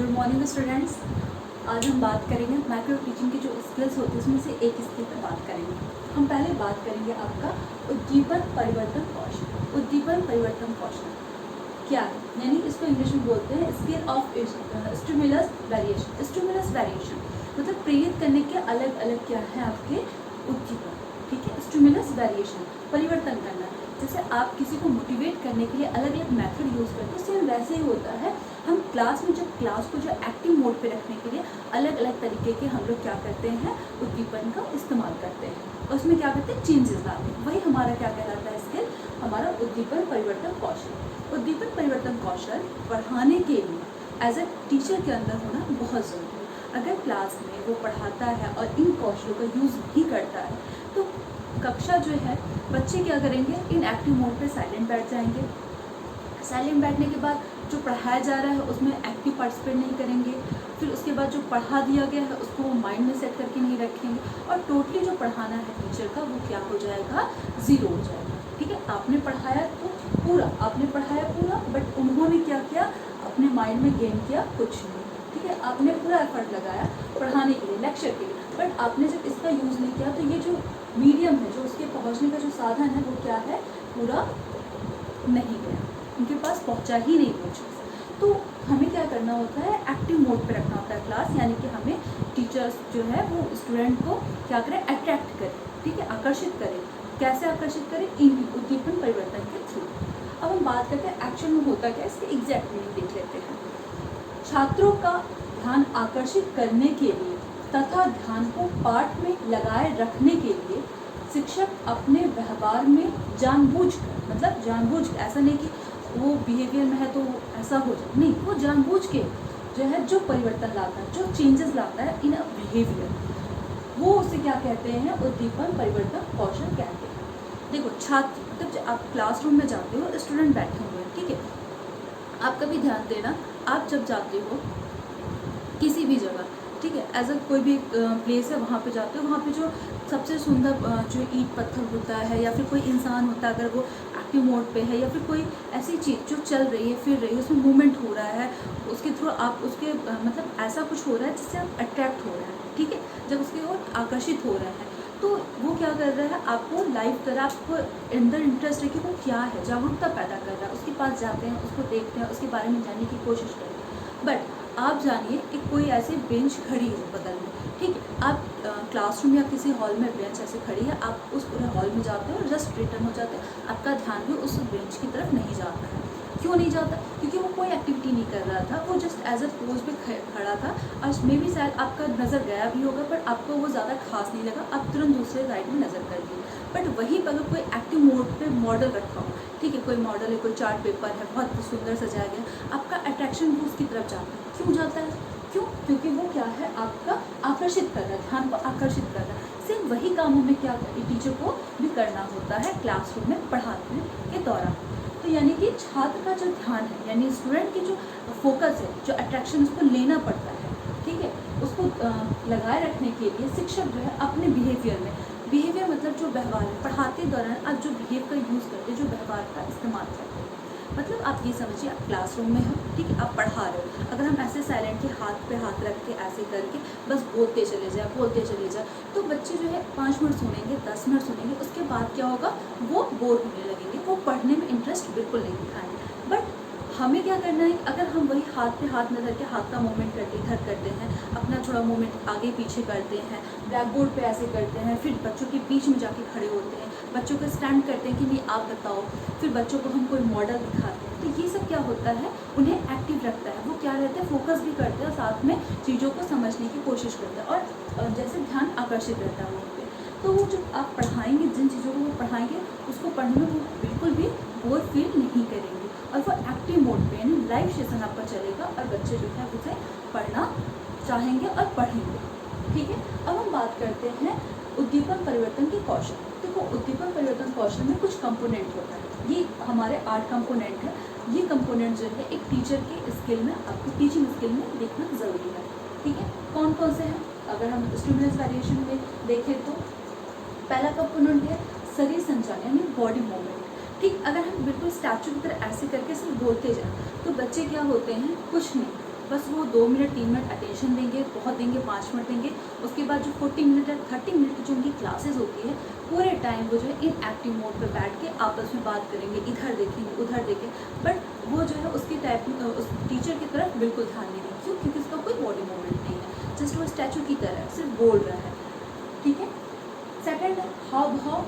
Good morning students. आज हम बात करेंगे माइक्रो टीचिंग की जो स्किल्स होती है उसमें से एक स्किल पर बात करेंगे। हम पहले बात करेंगे आपका उद्दीपन परिवर्तन कौशल। उद्दीपन परिवर्तन कौशल क्या है, यानी इसको इंग्लिश में बोलते हैं skill of stimulus variation. Stimulus variation मतलब प्रेरित करने के अलग अलग क्या है आपके उद्दीपन, ठीक है। स्टिमुलस वेरिएशन परिवर्तन करना, जैसे आप किसी को मोटिवेट करने के लिए अलग अलग मेथड यूज़ करते हैं, सेम वैसे ही होता है। हम क्लास में जब क्लास को जो एक्टिव मोड पे रखने के लिए अलग अलग तरीके के हम लोग क्या करते हैं, उद्दीपन का इस्तेमाल करते हैं और उसमें क्या करते हैं, चेंजेस लाते हैं। वही हमारा क्या कहलाता है स्किल, हमारा उद्दीपन परिवर्तन कौशल। उद्दीपन परिवर्तन कौशल पढ़ाने के लिए एज ए टीचर के अंदर होना बहुत ज़रूरी है। अगर क्लास में वो पढ़ाता है और इन कौशलों का यूज़ नहीं करता है तो कक्षा जो है बच्चे क्या करेंगे, इन एक्टिव मोड पे साइलेंट बैठ जाएंगे। साइलेंट बैठने के बाद जो पढ़ाया जा रहा है उसमें एक्टिव पार्टिसिपेट नहीं करेंगे। फिर उसके बाद जो पढ़ा दिया गया है उसको वो माइंड में सेट करके नहीं रखेंगे और टोटली जो पढ़ाना है टीचर का वो क्या हो जाएगा, ज़ीरो हो जाएगा। ठीक है, आपने पढ़ाया तो पूरा, आपने पढ़ाया पूरा, बट उन्होंने क्या किया, अपने माइंड में गेन किया कुछ नहीं। ठीक है, आपने पूरा एफर्ट लगाया पढ़ाने के लिए, लेक्चर के लिए, बट आपने जब इसका यूज़ नहीं किया तो ये जो मीडियम है, जो उसके पहुँचने का जो साधन है वो क्या है, पूरा नहीं गया, उनके पास पहुंचा ही नहीं वो चीज़। तो हमें क्या करना होता है, एक्टिव मोड पे रखना होता है क्लास, यानी कि हमें टीचर्स जो है वो स्टूडेंट को क्या करें, अट्रैक्ट करें, ठीक है, आकर्षित करें। कैसे आकर्षित करें, इन उद्दीपन परिवर्तन के थ्रू। अब हम बात करते हैं एक्शन में होता क्या, इसके एग्जैक्ट मीनिंग देख लेते हैं। छात्रों का ध्यान आकर्षित करने के लिए तथा ध्यान को पाठ में लगाए रखने के लिए शिक्षक अपने व्यवहार में जानबूझकर, मतलब जानबूझकर, ऐसा नहीं कि वो बिहेवियर में है तो ऐसा हो जाए, नहीं, वो जानबूझ के जो है जो परिवर्तन लाता है, जो चेंजेस लाता है इन बिहेवियर, वो उसे क्या कहते हैं, उद्दीपन परिवर्तन कौशल कहते हैं। देखो छात्र, मतलब जब आप क्लासरूम में जाते हो, स्टूडेंट बैठे हुए हैं, ठीक है, आप कभी ध्यान देना, आप जब जाते हो किसी भी जगह, ठीक है, एज अ कोई भी प्लेस है वहाँ पे जाते हो, वहाँ पे जो सबसे सुंदर जो ईंट पत्थर होता है या फिर कोई इंसान होता है, अगर वो एक्टिव मोड पे है या फिर कोई ऐसी चीज़ जो चल रही है, फिर रही है, उसमें मूवमेंट हो रहा है, उसके थ्रू आप उसके मतलब ऐसा कुछ हो रहा है जिससे आप अट्रैक्ट हो रहे हैं, ठीक है, जब उसके ओर आकर्षित हो रहे हैं तो वो क्या कर रहा है, आपको लाइव कर रहा है, आपको अंदर इंटरेस्ट है कि वो क्या है, जागरूकता पैदा कर रहा है, उसके पास जाते हैं, उसको देखते हैं, उसके बारे में जानने की कोशिश करें। बट आप जानिए कि कोई ऐसी बेंच खड़ी है बगल में, ठीक है, आप क्लासरूम या किसी हॉल में बेंच ऐसे खड़ी है, आप उस पूरे हॉल में जाते हो और जस्ट रिटर्न हो जाते हैं, आपका ध्यान भी उस बेंच की तरफ नहीं जाता है। क्यों नहीं जाता, क्योंकि वो कोई एक्टिविटी नहीं कर रहा था, वो जस्ट एज अ पोज पे खड़ा था और मे भी शायद आपका नज़र गया भी होगा पर आपको वो ज़्यादा खास नहीं लगा, आप तुरंत दूसरे साइड में नज़र कर दिए। बट वहीं पर अगर कोई एक्टिव मोड पे मॉडल रखा हो, ठीक है, कोई मॉडल है, कोई चार्ट पेपर है, बहुत सुंदर सजाया गया, आपका अट्रैक्शन भी उसकी तरफ जाता है। क्यों जाता है, क्यों, क्योंकि वो क्या है, आपका आकर्षित कर रहा है, ध्यान को आकर्षित कर रहा है। सिर्फ वही काम हमें क्या टीचर को भी करना होता है क्लासरूम में पढ़ाने के दौरान। तो यानी कि छात्र का जो ध्यान है, यानी स्टूडेंट की जो फोकस है, जो अट्रैक्शन उसको लेना पड़ता है, ठीक है, उसको लगाए रखने के लिए शिक्षक जो है अपने बिहेवियर में, बिहेवियर मतलब जो व्यवहार है, पढ़ाते दौरान आप जो बिहेव का यूज़ करते हैं, जो व्यवहार का इस्तेमाल करते हैं, मतलब आप ये समझिए आप क्लासरूम में हो, ठीक है, आप पढ़ा रहे हो, अगर हम ऐसे साइलेंटली हाथ पे हाथ रख के ऐसे करके बस बोलते चले जाए तो बच्चे जो है 5 मिनट सुनेंगे, 10 मिनट सुनेंगे, उसके बाद क्या होगा, वो बोर होने लगेंगे, वो पढ़ने में इंटरेस्ट बिल्कुल नहीं दिखाएंगे। बट हमें क्या करना है, अगर हम वही हाथ पे हाथ न करके हाथ का मूवमेंट करते इधर करते हैं, अपना थोड़ा मूवमेंट आगे पीछे करते हैं, ब्लैक बोर्ड पे ऐसे करते हैं, फिर बच्चों के बीच में जाके खड़े होते हैं, बच्चों को स्टैंड करते हैं कि नहीं आप बताओ, फिर बच्चों को हम कोई मॉडल दिखाते हैं, तो ये सब क्या होता है, उन्हें एक्टिव रखता है, वो क्या रहते हैं, फोकस भी करते हैं और साथ में चीज़ों को समझने की कोशिश करते हैं और जैसे ध्यान आकर्षित रहता है उन पर। तो वो जो आप पढ़ाएंगे, जिन चीज़ों को वो पढ़ाएंगे उसको पढ़ने में वो बिल्कुल भी बोर फील नहीं करेंगे और वो एक्टिव मोड पे, यानी लाइव सेशन आपका चलेगा और बच्चे जो है उसे पढ़ना चाहेंगे और पढ़ेंगे, ठीक है। अब हम बात करते हैं उद्दीपन परिवर्तन के कौशल। देखो उद्दीपन परिवर्तन कौशल में कुछ कंपोनेंट होता है, ये हमारे 8 कंपोनेंट है। ये कंपोनेंट जो है एक टीचर के स्किल में, आपकी टीचिंग स्किल में देखना ज़रूरी है, ठीक है। कौन कौन से हैं, अगर हम स्टिमुलस वेरिएशन में देखें तो पहला कंपोनेंट है शरीर संचालन, यानी बॉडी मूवमेंट, ठीक। अगर हम बिल्कुल स्टैचू की तरह ऐसे करके सिर्फ बोलते जाएं तो बच्चे क्या होते हैं, कुछ नहीं, बस वो 2 मिनट 3 मिनट अटेंशन देंगे, बहुत देंगे 5 मिनट देंगे। उसके बाद जो 40 मिनट या 30 मिनट की जो उनकी क्लासेस होती है, पूरे टाइम वो जो है इनएक्टिव मोड पे बैठ के आपस में बात करेंगे, इधर देखेंगे उधर देखेंगे, बट वो जो है उसकी टाइप उस टीचर की तरफ बिल्कुल ध्यान नहीं देंगे। क्यों? क्योंकि उसका कोई बॉडी मूवमेंट नहीं है, जस्ट वो स्टैचू की तरह सिर्फ बोल रहा है। ठीक है। सेकंड है हाव भाव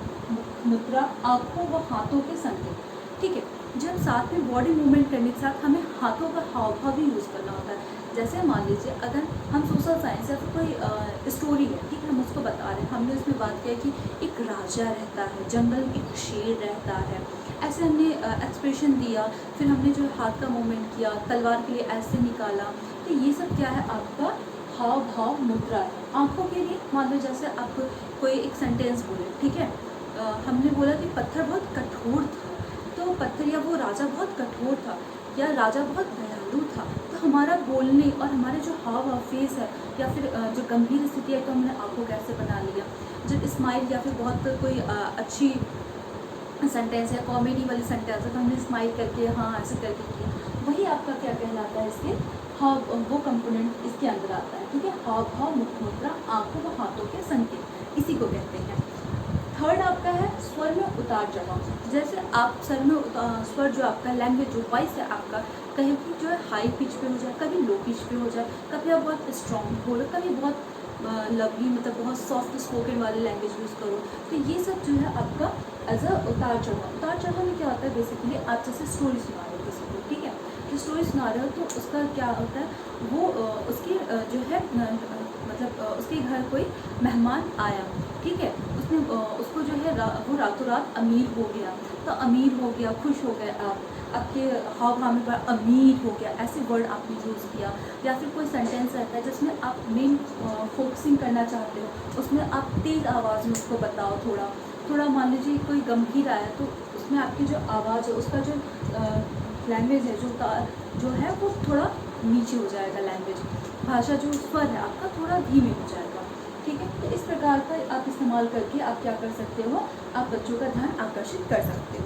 मुद्रा, आँखों व हाथों के संकेत। ठीक है, जब साथ में बॉडी मूवमेंट करने के साथ हमें हाथों का हाव भाव भी यूज़ करना होता है। जैसे मान लीजिए अगर हम सोशल साइंस या फिर कोई स्टोरी है, ठीक है, हम उसको बता रहे हैं, हमने उसमें बात किया कि एक राजा रहता है, जंगल में एक शेर रहता है, ऐसे हमने एक्सप्रेशन दिया, फिर हमने जो हाथ का मूवमेंट किया, तलवार के लिए ऐसे निकाला। तो ये सब क्या है? आपका हाव भाव मुद्रा है। आँखों के लिए मान लो जैसे आप कोई एक सेंटेंस बोले, ठीक है, हमने बोला कि पत्थर बहुत कठोर था, तो पत्थर या वो राजा बहुत कठोर था या राजा बहुत दयालु था। तो हमारा बोलने और हमारे जो हाव भाव फेस है या फिर जो गंभीर स्थिति है, तो हमने आँखों कैसे बना लिया। जब स्माइल या फिर बहुत कोई अच्छी सेंटेंस है, कॉमेडी वाली सेंटेंस है, तो हमने स्माइल करके हाँ ऐसे करके किया। वही आपका क्या कहलाता है? इसके हाव, वो कंपोनेंट इसके अंदर आता है। ठीक है, हाव भाव मुद्रा, आँखों व हाथों के संकेत, इसी को कहते हैं। थर्ड आपका है स्वर में उतार चढ़ाव। जैसे आप स्वर में स्वर जो आपका लैंग्वेज जो वॉइस है आपका, कहीं भी जो है हाई पिच पे हो जाए, कभी लो पिच पे हो जाए, कभी आप बहुत स्ट्रॉन्ग बोलो, कभी बहुत लवली मतलब बहुत सॉफ्ट स्पोकन वाली लैंग्वेज यूज़ करो। तो ये सब जो है आपका एज अ उतार चढ़ाव। उतार चढ़ाव में क्या होता है? बेसिकली आप जैसे स्टोरी सुना रहे हो किसी को, ठीक है, जो स्टोरी सुना रहे हो तो उसका क्या होता है, वो उसकी जो है मतलब उसके घर कोई मेहमान आया, ठीक है, उसने उसको जो है वो रातों रात अमीर हो गया, तो अमीर हो गया, खुश हो गए आप, आपके हाव भाव में अमीर हो गया, ऐसे वर्ड आपने यूज़ किया। या फिर कोई सेंटेंस रहता है जिसमें आप मेन फोकसिंग करना चाहते हो, उसमें आप तेज़ आवाज़ में उसको बताओ, थोड़ा थोड़ा मान लीजिए कोई गंभीर आया, तो उसमें आपकी जो आवाज़ है, उसका जो लैंग्वेज है, जो है वो थोड़ा नीचे हो जाएगा, लैंग्वेज भाषा जो स्वर है आपका थोड़ा धीमे हो जाएगा। ठीक है, तो इस प्रकार का आप इस्तेमाल करके आप क्या कर सकते हो? आप बच्चों का ध्यान आकर्षित कर सकते हो।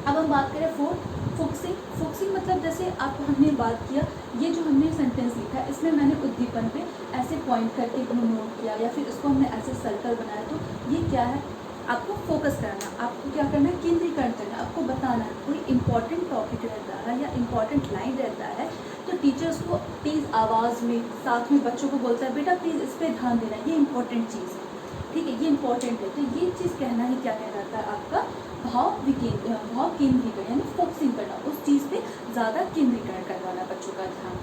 अब हम बात करें फोकसिंग। फोकसिंग मतलब जैसे आप हमने बात किया, ये जो हमने सेंटेंस लिखा है, इसमें मैंने उद्दीपन पे ऐसे पॉइंट करके नोट किया या फिर इसको हमने ऐसे सर्कल बनाया, तो ये क्या है? आपको फोकस करना, आपको क्या करना है? केंद्रीकरण करना, आपको बताना है। कोई इंपॉर्टेंट टॉपिक रहता है या इंपॉर्टेंट लाइन रहता है, तो टीचर्स को तेज़ आवाज़ में साथ में बच्चों को बोलता है, बेटा प्लीज़ इस पर ध्यान देना, ये इंपॉर्टेंट चीज़ है, ठीक है, ये इंपॉर्टेंट है। तो ये चीज़ कहना ही क्या कहलाता है? आपका भाव केंद्रीकरण, यानी फोकसिंग करना, उस चीज़ पे ज़्यादा केंद्रीकरण करवाना बच्चों का ध्यान।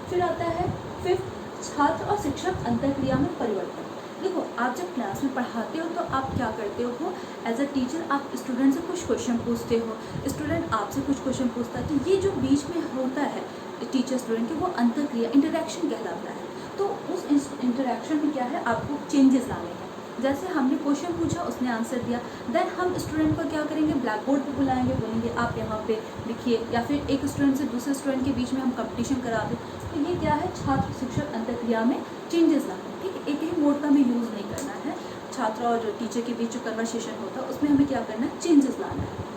फिर आता है फिफ्थ, छात्र और शिक्षक अंतःक्रिया में परिवर्तन। देखो, आप जब क्लास में पढ़ाते हो तो आप क्या करते हो? एज अ टीचर आप स्टूडेंट से कुछ क्वेश्चन पूछते हो, स्टूडेंट आपसे कुछ क्वेश्चन पूछता है, तो ये जो बीच में होता है टीचर स्टूडेंट के, वो अंतःक्रिया, इंटरेक्शन कहलाता है। तो उस इंटरेक्शन में क्या है? आपको चेंजेस लाने हैं। जैसे हमने क्वेश्चन पूछा, उसने आंसर दिया, देन हम स्टूडेंट को क्या करेंगे? ब्लैक बोर्ड पर बुलाएंगे, बोलेंगे आप यहाँ पे लिखिए, या फिर एक स्टूडेंट से दूसरे स्टूडेंट के बीच में हम कंपटीशन करा दें। तो ये क्या है? छात्र शिक्षक अंतःक्रिया में चेंजेस लाना। ठीक है, एक ही मोड का हमें यूज़ नहीं करना है। छात्र और टीचर के बीच जो कन्वर्सेशन होता है, उसमें हमें क्या करना है? चेंजेस लाना है।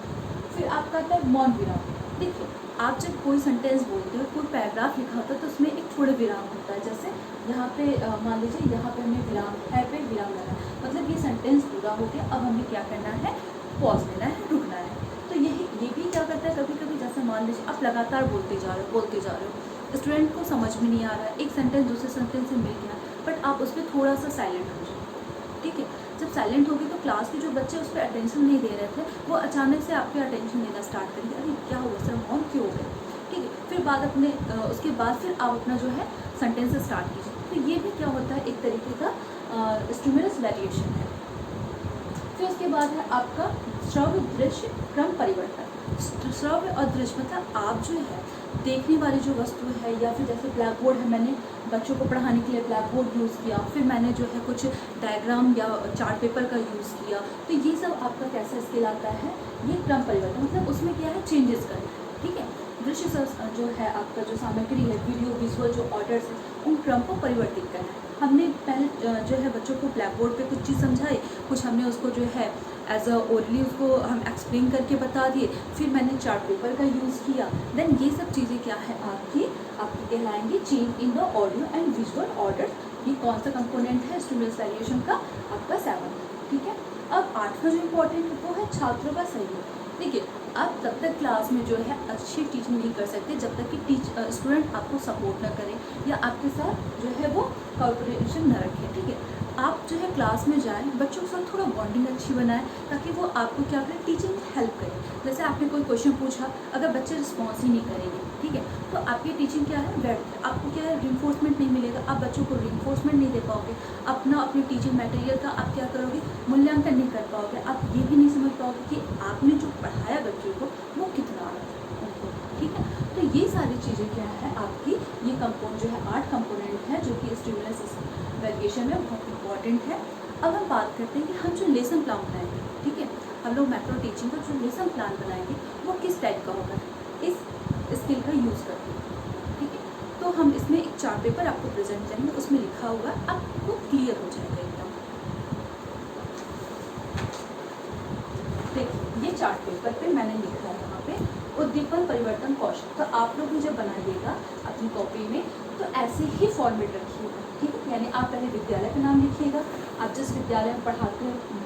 फिर आपका आता है मौन विराम। देखिए, आप जब कोई सेंटेंस बोलते हो, कोई पैराग्राफ लिखा होता है, तो उसमें एक थोड़ा विराम होता है। जैसे यहाँ पे मान लीजिए यहाँ पे हमें विराम है पे विराम लेना है, मतलब ये सेंटेंस पूरा हो गया, अब हमें क्या करना है? पॉज लेना है, रुकना है। तो ये भी क्या करता है? कभी कभी जैसे मान लीजिए आप लगातार बोलते जा रहे हो, स्टूडेंट को समझ में नहीं आ रहा है, एक सेंटेंस दूसरे सेंटेंस से मिल गया, बट आप उस पर थोड़ा सा साइलेंट हो जाए। ठीक है, जब साइलेंट होगी तो क्लास के जो बच्चे उस पर अटेंशन नहीं दे रहे थे, वो अचानक से आप पे अटेंशन देना स्टार्ट करेंगे, अरे क्या हुआ सर, मौन क्यों हो गए? ठीक है, फिर उसके बाद फिर आप अपना जो है सेंटेंस स्टार्ट कीजिए। तो ये भी क्या होता है? एक तरीके का स्टिमुलस वेरिएशन है। फिर उसके बाद है आपका श्रव्य दृश्य क्रम परिवर्तन। श्रव्य और दृश्य मतलब आप जो है देखने वाली जो वस्तु है, या फिर जैसे ब्लैक बोर्ड है, मैंने बच्चों को पढ़ाने के लिए ब्लैक बोर्ड यूज़ किया, फिर मैंने जो है कुछ डायग्राम या चार्ट पेपर का यूज़ किया, तो ये सब आपका कैसा स्किल आता है? ये क्रम परिवर्तन, मतलब उसमें क्या है? चेंजेस करना है। ठीक है, दृश्य जो है आपका जो सामग्री है, वीडियो विजुअल जो ऑर्डर्स है, उन क्रम को परिवर्तित करना है। हमने पहले जो है बच्चों को ब्लैक बोर्ड पे कुछ चीज़ समझाई, कुछ हमने उसको जो है एज अ ओरली उसको हम एक्सप्लेन करके बता दिए, फिर मैंने चार्ट पेपर का यूज़ किया। देन ये सब चीज़ें क्या है आपकी कहलाएंगी change in the audio and visual order. ये कौन सा कंपोनेंट है स्टिमुलस वैल्यूएशन का? आपका 7, ठीक है। अब 8वां जो इम्पोर्टेंट है वो है छात्रों का सहयोग। देखिए, आप तब तक क्लास में जो है अच्छी टीचिंग नहीं कर सकते जब तक कि स्टूडेंट आपको सपोर्ट ना करे या आपके साथ जो है वो कोऑपरेशन न रखे, ठीक है। आप जो है क्लास में जाएं, बच्चों के साथ थोड़ा बॉन्डिंग अच्छी बनाएं ताकि वो आपको क्या करें, टीचिंग हेल्प करें। जैसे आपने कोई क्वेश्चन पूछा, अगर बच्चे रिस्पॉन्स ही नहीं करेंगे, ठीक है, तो आपकी टीचिंग क्या है, व्यर्थ है। आपको क्या है, रिइंफोर्समेंट नहीं मिलेगा, आप बच्चों को रिइंफोर्समेंट नहीं दे पाओगे, अपने टीचिंग मटेरियल का आप क्या करोगे, मूल्यांकन नहीं कर पाओगे। आप ये भी नहीं समझ पाओगे कि आपने जो पढ़ाया बच्चों को वो कितना आ रहा है, ठीक है। तो ये सारी चीज़ें क्या है आपकी, ये कंपोनेंट जो है 8 कंपोनेंट है जो कि स्टिमुलस वैल्यूएशन में बहुत इंपॉर्टेंट है। अब हम बात करते हैं कि हम जो लेसन प्लान बनाएंगे, ठीक है, हम लोग मैक्रो टीचिंग का जो लेसन प्लान बनाएंगे वो किस टाइप का होगा, इस स्किल का यूज़ करके, ठीक है। तो हम इसमें एक चार्ट पेपर आपको प्रेजेंट करेंगे, उसमें लिखा होगा, आपको क्लियर हो जाएगा एकदम। देखिए, ये चार्ट पेपर पे मैंने लिखा है यहाँ पे उद्दीपन परिवर्तन कौशल। तो आप लोग मुझे बनाइएगा अपनी कॉपी में, तो ऐसे ही फॉर्मेट रखिएगा, ठीक है। यानी आप पहले विद्यालय का नाम लिखिएगा, आप जिस विद्यालय में पढ़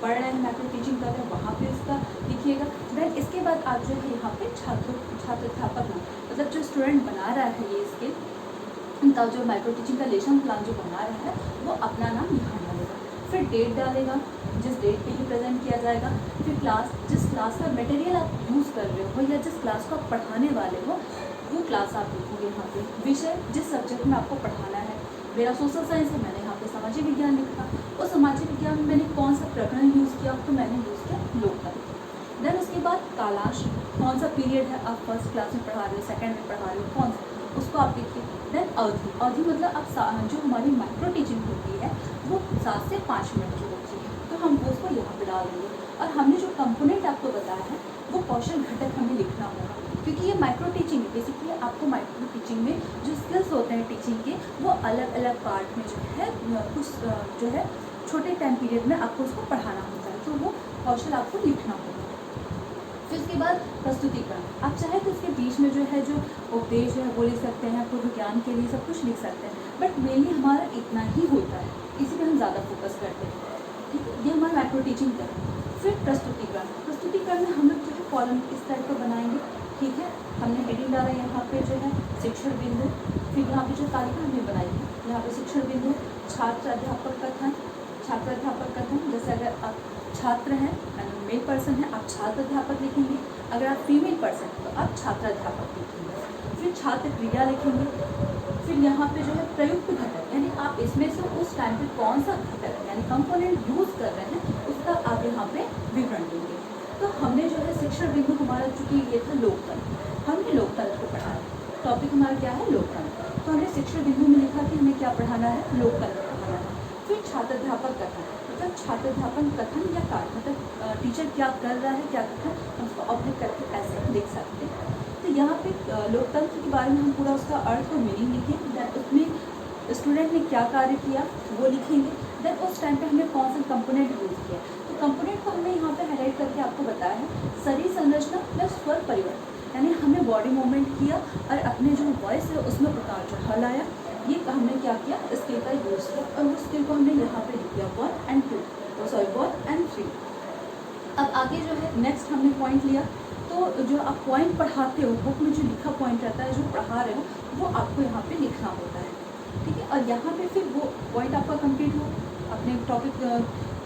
रहे हैं, मैक्रो टीचिंग कर रहे हैं, वहाँ पे उसका लिखिएगा। देन इसके बाद आप जो है यहाँ पे छात्र अध्यापक नाम, मतलब जो स्टूडेंट बना रहा है ये स्किल, उनका जो माइक्रो टीचिंग का लेसन प्लान जो बना रहा है वो अपना नाम यहाँ डालेगा, फिर डेट डालेगा, जिस डेट पे ये प्रेजेंट किया जाएगा, फिर जिस क्लास का मटेरियल आप यूज़ कर रहे हो या जिस क्लास को आप पढ़ाने वाले हो वो क्लास आप लिखोगे यहाँ पे, विषय जिस सब्जेक्ट में आपको पढ़ाना है। मेरा सोशल साइंस है, मैंने यहाँ पे सामाजिक विज्ञान लिखा, और सामाजिक विज्ञान में मैंने कौन सा प्रकरण यूज़ किया, तो मैंने यूज़ किया लोकतंत्र। देन उसके बाद कालांश, कौन सा पीरियड है, आप फर्स्ट क्लास में पढ़ा रहे हो, सेकेंड में पढ़ा रहे हो, कौन सा, उसको आप लिखिए। देन अवधि मतलब अब जो हमारी माइक्रो टीचिंग होती है वो 7 से 5 मिनट की होती है, तो हम उसको यहाँ पे डाल देंगे। और हमने जो कंपोनेंट आपको बताया है वो कौशल घटक हमें लिखना होगा, क्योंकि ये माइक्रो टीचिंग है। बेसिकली आपको माइक्रो टीचिंग में जो स्किल्स होते हैं टीचिंग के, वो अलग अलग पार्ट में जो है कुछ जो है छोटे टाइम पीरियड में आपको उसको पढ़ाना होता है, तो वो कौशल आपको लिखना होगा। फिर उसके बाद प्रस्तुतिकरण, आप चाहे तो इसके बीच में जो है जो उपदेश है वो लिख सकते हैं, पूर्व ज्ञान के लिए सब कुछ लिख सकते हैं, बट मेनली हमारा इतना ही होता है, इसी पर हम ज़्यादा फोकस करते हैं, ठीक है। ये हमारा माइक्रो टीचिंग का है। फिर प्रस्तुतिकरण में हम लोग जो है कॉलम इस टाइप का बनाएंगे, ठीक है। हमने हेडिंग डाला यहाँ पे जो है शिक्षण बिंदु, फिर यहाँ पे जो तालिका हमने बनाई है यहाँ पे शिक्षण बिंदु, छात्र अध्यापक कथन, जैसे अगर आप छात्र हैं, मेल पर्सन है, आप छात्र अध्यापक लिखेंगे, अगर आप फीमेल पर्सन तो आप छात्र अध्यापक लिखेंगे, फिर छात्र क्रिया लिखेंगे, फिर यहाँ पे जो है प्रयुक्त घटक, यानी आप इसमें से उस टाइम पे कौन सा घटक यानी कंपोनेंट यूज़ कर रहे हैं उसका आप यहाँ पे विवरण देंगे। तो हमने जो है शिक्षण बिंदु हमारा चूँकि ये था लोकतंत्र, हमने लोकतंत्र को पढ़ाया, टॉपिक हमारा क्या है लोकतंत्र, तो हमने शिक्षण बिंदु में लिखा कि हमें क्या पढ़ाना है, लोकतंत्र पढ़ाना है। फिर छात्र अध्यापक कथन, मतलब छात्र अध्यापन कथन या कार्य, मतलब टीचर क्या कर रहा है, क्या कथन, हम उसको ऑब्जेक्ट करके ऐसे लिख सकते हैं। तो यहाँ पे लोकतंत्र के बारे में हम पूरा उसका अर्थ और मीनिंग लिखेंगे, दैन उसमें स्टूडेंट ने क्या कार्य किया वो लिखेंगे, देन उस टाइम पे हमने कौन सा कंपोनेंट यूज़ किया। तो कंपोनेंट को हमने यहाँ पे हाईलाइट करके आपको बताया है शरीर संरचना प्लस स्वर परिवर्तन, यानी हमने बॉडी मूवमेंट किया और अपने जो वॉइस है उसमें उतार चढ़ाव लाया, ये हमने क्या किया, स्किल का यूज़ किया, और उस स्किल को हमने यहाँ पे लिख दिया 1 and 3। अब आगे जो है नेक्स्ट हमने पॉइंट लिया, तो जो आप पॉइंट पढ़ाते हो बुक में जो लिखा पॉइंट रहता है, जो पढ़ा रहे हो वो आपको यहाँ पे लिखना होता है, ठीक है। और यहाँ पे फिर वो पॉइंट आपका कंप्लीट हो, अपने टॉपिक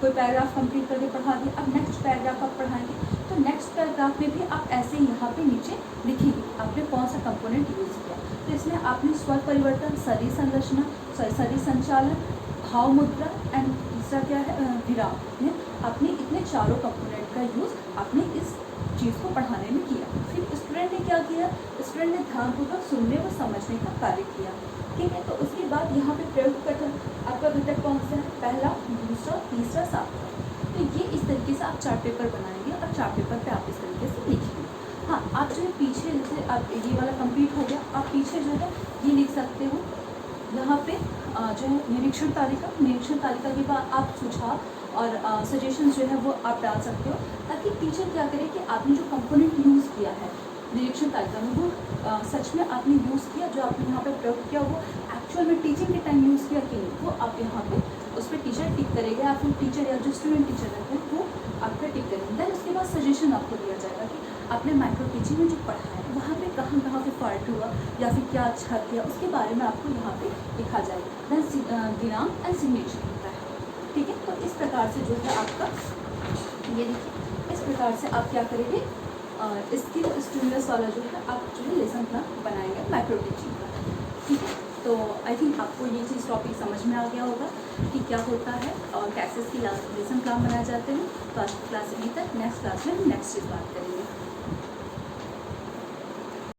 कोई पैराग्राफ कंप्लीट करके पढ़ा दिया, अब नेक्स्ट पैराग्राफ आप पढ़ाएंगे, तो नेक्स्ट पैराग्राफ में भी आप ऐसे ही यहाँ पे नीचे लिखेंगे आपने कौन सा कंपोनेंट यूज़ किया। तो इसमें आपने स्वर परिवर्तन, शरीर संरचना, शरीर संचालन, भाव मुद्रा एंड दूसरा क्या है विराम, आपने इतने चारों कंपोनेंट का यूज़ आपने इस चीज़ को पढ़ाने में किया। फिर स्टूडेंट ने क्या किया, स्टूडेंट ने ध्यानपूर्वक सुनने व समझने का कार्य किया, ठीक है। तो उसके बाद यहाँ पे प्रयुक्त कथन, आपका घटक कौन सा है, पहला, दूसरा, तीसरा, 7वां। तो ये इस तरीके से आप चार्ट पेपर बनाएंगे और चार्ट पेपर पे आप इस तरीके से लिखेंगे। हाँ, आप जो है पीछे जैसे आप ये वाला कंप्लीट हो गया, आप पीछे जो है ये लिख सकते हो यहाँ पे जो है निरीक्षण तालिका के बाद आप सुझाव और सजेशंस जो है वो आप डाल सकते हो, ताकि टीचर क्या करे कि आपने जो कंपोनेंट यूज़ किया है निरीक्षण तालिका में वो सच में आपने यूज़ किया, जो आपने यहाँ पे प्रयोग किया वो एक्चुअल में टीचिंग के टाइम यूज़ किया कि नहीं, वो आप यहाँ पे उस पर टीचर टिक करेगा, या फिर टीचर या जो स्टूडेंट टीचर रहते हैं वो आपका टिक करेंगे। देन उसके बाद सजेशन आपको दिया जाएगा कि आपने माइक्रो टीचिंग में जो पढ़ा है वहाँ पे कहाँ पे फॉल्ट हुआ या फिर क्या अच्छा किया, उसके बारे में आपको यहाँ पे लिखा जाएगा। देन दिनांक एंड सिग्नेचर होता है, ठीक है। तो इस प्रकार से जो है आपका ये देखिए, इस प्रकार से आप क्या करेंगे, इसकी स्टिमुलस वाला जो है आप जो है लेसन प्लान बनाएंगे माइक्रो टीचिंग का, ठीक है। तो आई थिंक आपको ये चीज़ टॉपिक समझ में आ गया होगा कि क्या होता है और कैसे इसकी लेसन प्लान बनाए जाते हैं। तो आज की क्लास अभी तक, नेक्स्ट क्लास में नेक्स्ट चीज़ बात करेंगे।